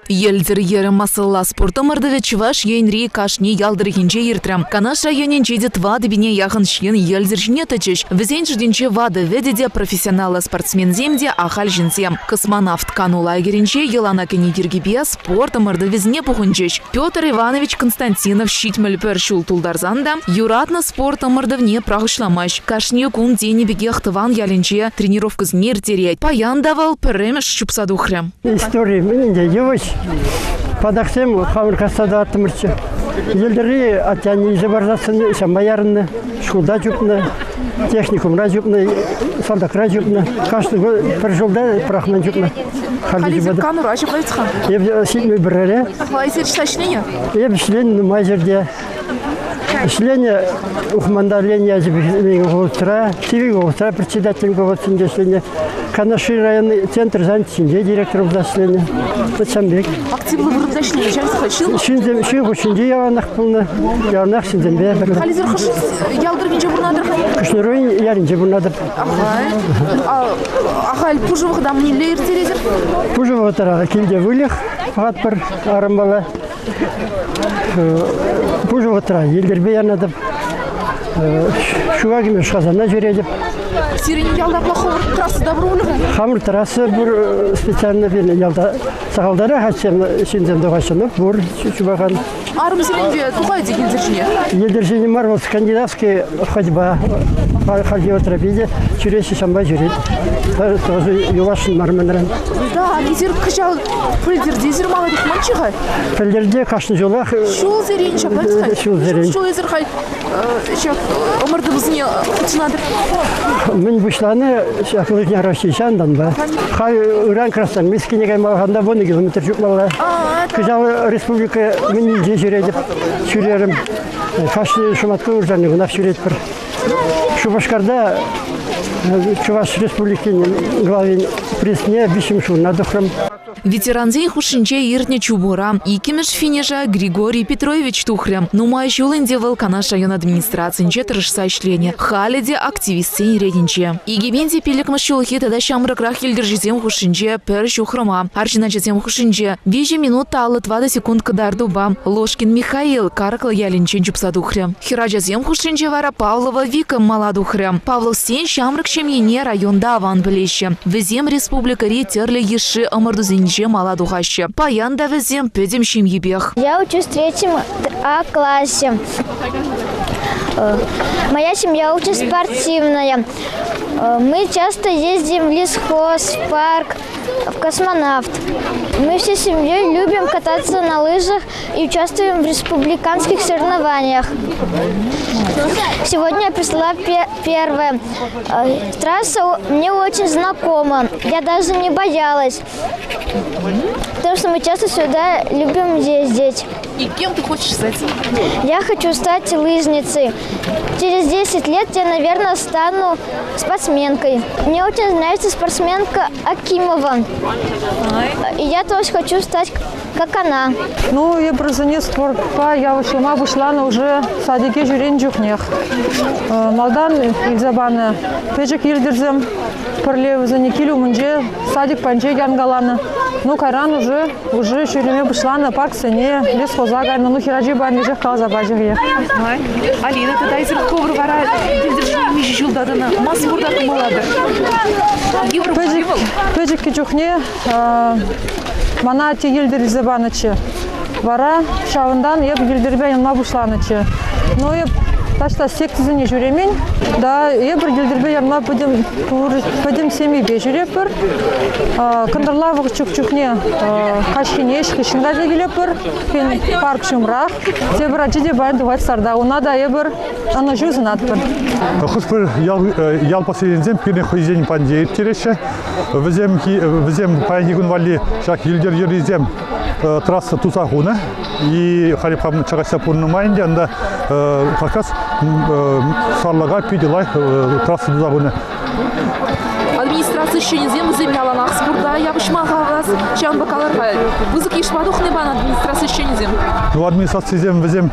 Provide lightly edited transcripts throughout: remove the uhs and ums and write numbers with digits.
Елдер ерім масылла спорты мырдыве Чуваш ейнри кашни ялдырыгенче ертрам. Канаш районенче дет вады бине яғын шен елдер жіне тачыш. Візен жденче вады ведеде профессионалы спортсмен земде ахал жінсем. Космонавт канула геренче елана кенегергебе спорты мырдывезне пухынчеш. Петр Иванович Константинов щитмель першул тулдарзанда юратна спорты мырдывне прағышламаш. Кашни кун дені беге хтыван яленче тренировка знер терять. Паян давал піремеш чупсадухрем. История менде девоч подахсем хамыр касада атмырчы. Елдери атяни забарзасын шамаярны, школда жупны, техникумра жупны, солдакра жупны. Каждый год бір жылда прахнан жупны. Хализер канура жупнайцхан. Еб сильный брере. Хализер шташление? Еб шлен мазерде. Шление ухмандаление голтра, тиви голтра председателем голтра шление. Канаши районный центр занятия директором зашления. Почамбек. Активно выруб зашление. Чем схочил? Шинзем ши яванах полно. Яванах шинзембе. Хализер хашил ялдыргенче бурнадыр. Кушнерой яринче бурнадыр. Ахаль пужевых дам не лейр терезер. Пужевых тара килде вылех. Фатпар арамбала. Пужевых тара елдербе янадыр. Шуагиме шазана жүредіп. Сирени ялда плохого трассы добрулы. Хамыр трассы бір специально берне ялда сағалдары хатсем шинзем доғашыны бұр чубаған. Арым сиренде тухай деген зіржіне? Елдержіне марвал скандинавский ходьба. Кардиотерапия чуресі шамбай жүреді. Тоже юлашын марманырын. Да, лизер кышал пөлдерде зір мағады құманчыға? Пөлдерде қашын жолақ. Шул зерен шапайсқа? Шул зерен. Шул езір қай өмірді бізіне құтынадыр? Мен бұшланы шақылығын арашишандан ба. Қай ұран крастан, мескенеге мағанда 10 километр жүкмалла. Кыжал республика мен елде жүредіп жүрерім. Қашын шуматқы ұржаны ғынап жүреді бір. Шубашкарда Чуваш республикин главен пресне бишим надухрам. Ветеранзей хушинче иртне чубура. Икимеш финежа Григорий Петрович Тухрям. Нумай жулынде Канаш район администрациянче тырышса ишлене. Халиде активистсен рединче. Игебенде пиликмыш чулхи тада шамрыкрах елдержизем хушинче пер шухрама. Арчиначезем хушинче 5 минут талы 20 секунд кадарduба. Ложкин Михаил каракла ялинчен чупсадухрям. Хираджазем хушинче вара Павлова Вика маладухрям. Павлов сен шамрык шемьене районда аван білеші. Везем республика ретерлі еші ымырдузенче маладухаще. Паян да везем педем шемьебех. Я учусь в 3 А классе. Моя семья очень спортивная. Мы часто ездим в лесхоз, в парк, в космонавт. Мы всей семьей любим кататься на лыжах и участвуем в республиканских соревнованиях. Сегодня я пришла первая. Трасса мне очень знакома. Я даже не боялась. Потому что мы часто сюда любим ездить. И кем ты хочешь стать? Я хочу стать лыжницей. Через 10 лет я, наверное, стану спортсменкой. Мне очень нравится спортсменка Акимова. И я тоже хочу стать как она. Ну, я брызыне спортқа я вышла уже садике жүрен жүкнех. Малдан илзабаны пежек елдерзем пірлевізіне келу мүнже садик панче янгаланы. Ну, кайран уже жүреме вышла на парк сене лес хозагайны. Ну, хираджи бан ежек қалза бажығы. Алина, ты дайзер ковыр вара елдержіне межі жылдадына. Мас бұрда кымаладыр. Пежек кечухне мана те елдер забанычы. Вара шавындан еп елдербе yanına бұшланычы. Но еп ташта сектізіне жүремен, да еп елдербе yanına пөдем семейбе жүреп бір. Кындырлавық чүк-чүкне қашхине ешкешінға дегілеп бір. Пен парк шумрақ. Те бір әчеде байын дұғайтсарда. Она да еп бір аны жүзін ат бір. Құс бір ял паселензем пирне хойзен пандейт тереші. Візем паянегін вали шақ елдер ерезем трасса тусахуна. И харипам чагася пурнумайнде, анда как раз сарлага пиделай трасса тусахуна. Администрация еще не земля на спорта, я почему вас чем бакалавр, вызов ишмадух не бан администрация еще не зем. Ну администрация зем везем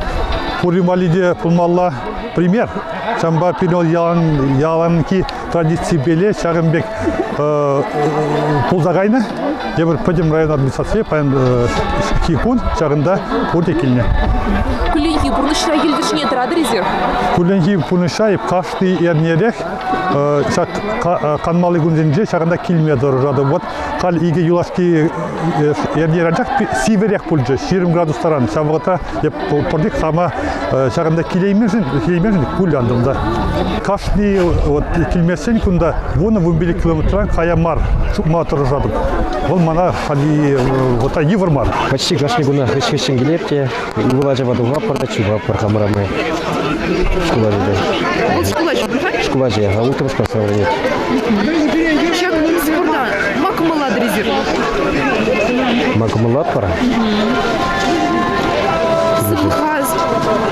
пурималиде пулмалла пример. Шамба пинол яланки традиции беле шагымбек пулзагайны. Дебір пөдем район администрации паян кихун шағында көрдекіліне. Күленхи бұрнышра елдішіне тұрады резерв? Күленхи бұрнышра қашты ернерек қанмалы күнзенже шағында килметр жады. Вот қал иге юлашки ернерек сиверек пұлжы, 20 градустаран. Шабығыта пордик қама шағында килеймежін күл андымда. Қашты килмесен күнда 10-11 километран қаямар шукматыр жады. Ол мана хали вот евромар. Почти гашни гуна хрещен гелепте, гулажа вадуга парачу вапар хамрамы. Шкулажа, а утром спасал нет. Чак спорта макмалад резерв? Макмалад пара? Сымхаз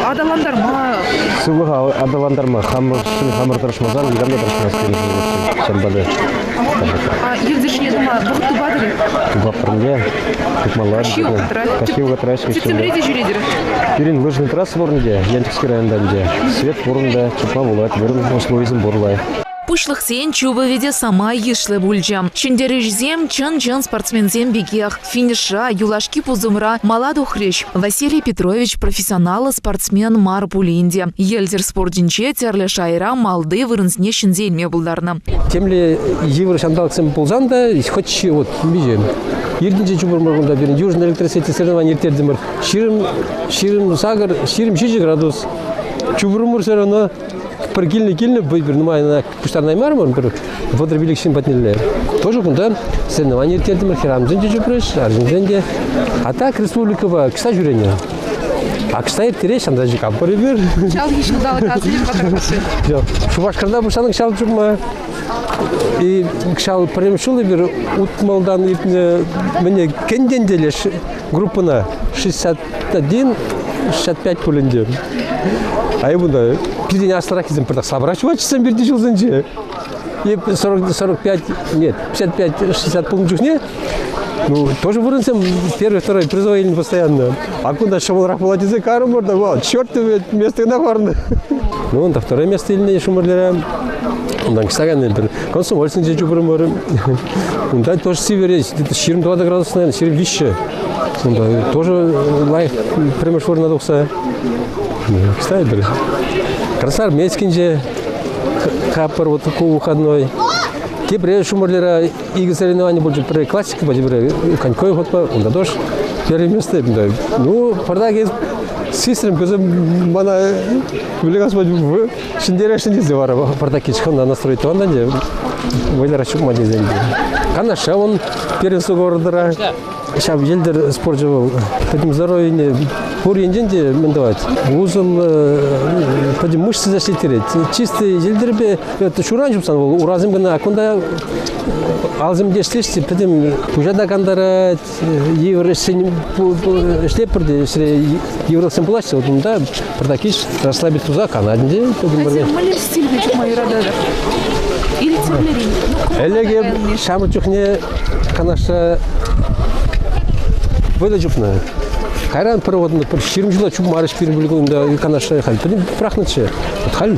адаландарма. Сулыга адаландарма хамыр тырышмазан, гамда тырышмаз шамбады. Елдішіне дума бұқты бадыры? Бапырне, Макмалад. Кашиуға трасс. Септембреде жүредер? Берін лыжный трасс борынде, Янтикский районданде. Свет борында, чупа болады, бұрын условизм борлай. Пушлых сен чуба веде сама ешле бульджам. Чендережзем чын спортсмензем бегех. Финиша юлашки пузумра маладу хрещ. Василий Петрович профессионалы спортсмен мар пулинде. Елдер спортинче терле шайра малды вырынсне шинзельме булдарна. Темле евро шандалксем пулзанда, хоть вот бежим. Ердинче чубур моргунда берин южный электросети соревнования иртердимир. Ширим сагар, ширим 6 градус. Чубурмур все равно килны бейбер, ну майна пуштарнай мармон, бер водробилик шин батнелле. Тоже кунда соревнования иртердимир хирамзенде чубрыш, аржинзенде. А так республикова кыса жүрение. А кыса иртереш анда жи кампары бер. Чал ешін далы қазылер қатарбасы. Шубашкарда бушаның шал чукма. И кшал премшулы бер утмалдан мне кенденделеш группына 61-65 пулінде. А бунда пирден астрахизм пырдақ сабрачывачысам берді жылзынче. И 45, нет, 55-60 пулын жүхне. Ну, тоже вырынсам первый, второй призовый постоянно. А куда шамалрах палатизе кару можно, вот, чёртовы место нахорно. Ну, он второе место или шумарлера. Ondan kısagan bir konsumolsun jeju burumları. Ondan тоже севере, где-то 22 градуса, наверное, север вище. Ondan тоже лайф премешвор надокса. Кстати, bir. Красар мескинже капар вот такой выходной. Те при шумарлера игры соревнования больше при классике, больше конькой ход, онда тоже первое место. Ну, пардаги Сестрам көзім бана білігас бөді шындерешін дезе бар. Пардаки чықында настроить оғанда де ойлар шуқма дезен де. Қанаша он первенство городыра. Шаб елдер спорт жабыл. Пәдім здоровьене пор енден де міндават. Узыл пәдім мышцы зашлетерет. Чисты елдербе шуран жупсан бол. Уразым гына акында алзым дештешті пәдім пұжада қандарат. Евресін шлепірді. Евросен плаща. Онда пардакиш расслабит туза канадінде. Малер стильный чукмай рададар? Или терлерин? Әлеге шамы чухне канаша böyle cupna. Kayran проводно, 20 жылда чуп марыш беріп үлгенде канаша хал. Прахнычы. Хал.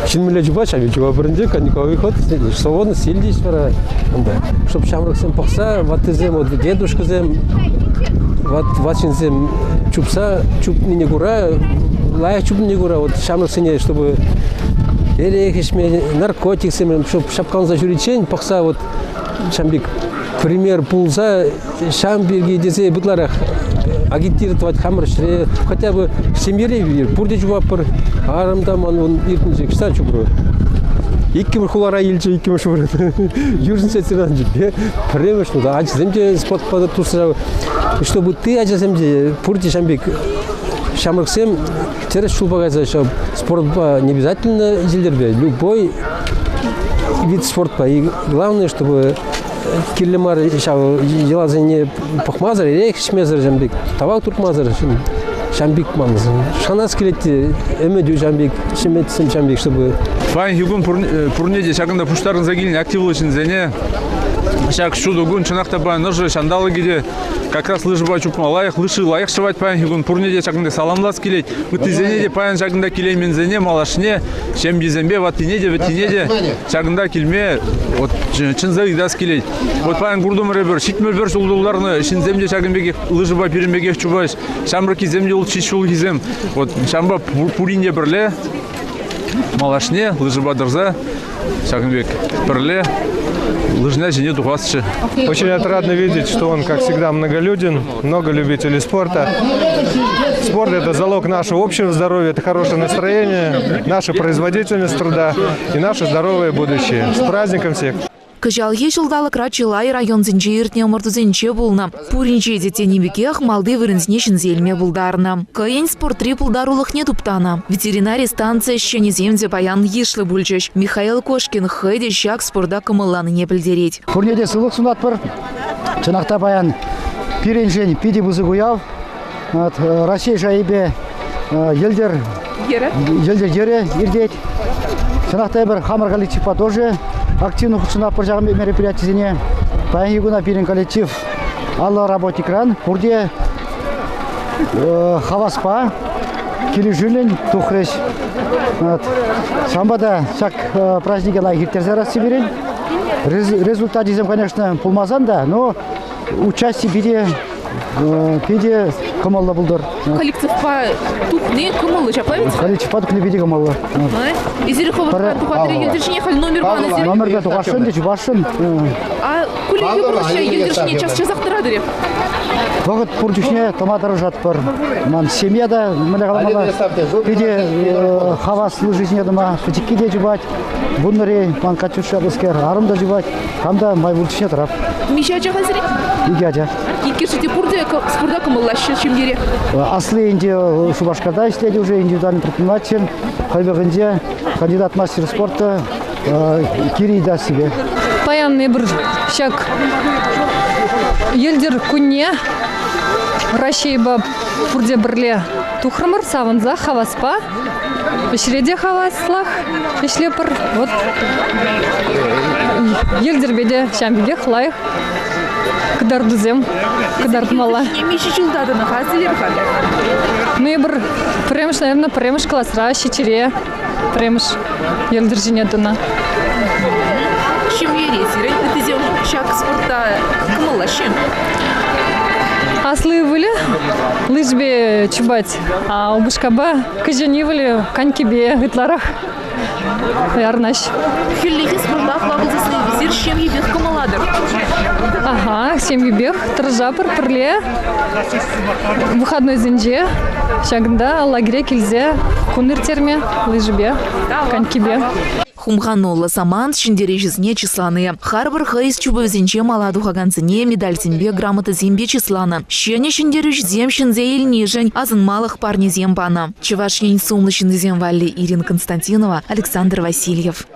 Шинмеле жуба шаби жуба бірінде коньковый ход. Свободно сельдиш бара. Онда. Чтоб шамрыксем пақса, ваттызем, вот дедушкызем, ватшинзем чупса, чуп не гура, лая чуп не гура. Вот шамрыксене, чтобы эрехишме, наркотиксем, чтоб шапкан за журичень пақса, вот шамбик. Пример пулза шамбирги десе бутларах агитировать хамршре хотя бы семье пурде жуапыр арымдам он иртинче кыса чубру икки хулара илче икки шубру южный сетиран же премеш ну да аземде спорт под тусра чтобы ты аземде пурде шамбик шамрыксем через шулбагаза спорт не обязательно зилдербе любой вид спорта и главное чтобы Киллемар елазыне пахмазар, рейхшмезар жамбик, тавал турмазар жамбик мамыз. Шанас келетти, эмедю жамбик, шеметсем жамбик, чтобы... Файн хигун пурнеде шагында пуштарын загилин активлышын зене. Шак шуду гун чынақта бай ныржы шандалы гиде как раз лыжы бачупма лайық, лыжы лайық шывать паян хигун пурнеде чакында саламлас келет. Вытизене де паян чакында келей мензене малашне, чем безембе ватинеде чакында келме, вот чынза идас келет. Вот паян гурдум ребер, шитмел бер жулдуларны, шинземде чакынбеге лыжы ба перембеге чубаш, шамрыки земде ул чишул гизем. Вот шамба пуринде берле, малашне, лыжы ба дырза, чакынбек берле. Лыжня жене тухасчы. Очень отрадно видеть, что он, как всегда, многолюден, много любителей спорта. Спорт – это залог нашего общего здоровья, это хорошее настроение, наша производительность труда и наше здоровое будущее. С праздником всех! Кыжалхи жылдалық Рачилай район зінче ертіне мұртызенче болна. Пуринче детенебекех малды вырынзне шинзелме булдарна. Кайын спорт-три пулдарулық не туптана. Ветеринарий станция щене земде баян ешлы бульчеш. Михаил Кошкин хайде шак спорда кымыланы не білдерет. Пурнеде сылық сунат бір. Чынақта баян пиренжен пиди бузы гуяв. Россия жайбе елдер ере ердет. Чынақта бір хамыр коллектива тоже активно худшина по мероприятия. Поехали пирен коллектив Алла работник ран. Урде хаваспа килижулен тухреш. Самбада шак праздники на гиртерзе рассибирен. Результат дизем, конечно, пулмазан да, но участие биде камалла булдар. Коллектив по тухне камалла чаплавец? Коллектив по тухне биде камалла. Изериховый тухатыры елдершине хали номер баны зерек? Номерге тухашын де чубашын. А кулиге бұрыша елдершине час ақтырады реп? Вағыт пұрдышне томатары жатпыр. Ман семьяда міне қаламала. Биде хавас лыжисіне дыма, шутикки де жубать. Бұныры ман качуша бұскер, арым да жубать. Хамда май бұлдышне тұрап. Миша ача хазірі? Иге ача. Икершіте пұрды спорда кымыллашы шемдері? Аслы инде Шубашкарда істеді уже индивидуальный предприниматель. Хайбегінде кандидат мастер спорта Кирий да себе. Паянный бір шак елдер күнне Рашейба пурде бірле тухрымыр савынза хаваспа. Бешреде хаваслах, бешлепір. Вот елдер беде шамбеге хлайық. Кыдардызем, кыдардымала. Миші жылдадыны хазілер халі? Ну и бір премыш, наверное, премыш классра, щечере, премыш елдер женетіна. Чем ересірі? Өтізем шак спорта кымыллашы? Аслы вылі, лыжбе чубать, а убышкаба кыжені вылі канькебе ытларах. Ярнаш. Хеллихи спорта хвагылзасы визир шем ебех кымыладыр? Ага, семьюбех, тыржапыр, пырле, выходной зенже, шагында лагере келзе, куныр терме, лыжбе, канькебе. Хумханула саман шиндере жизне числаны. Харбар хайс чубы зенче маладу хаганцыне медаль зембе грамота зембе числана. Щене шиндерюш зем шинзе ильнижень, азын малых парни зембана. Чеваш ень сумлы шинзе земвали Ирина Константинова, Александр Васильев.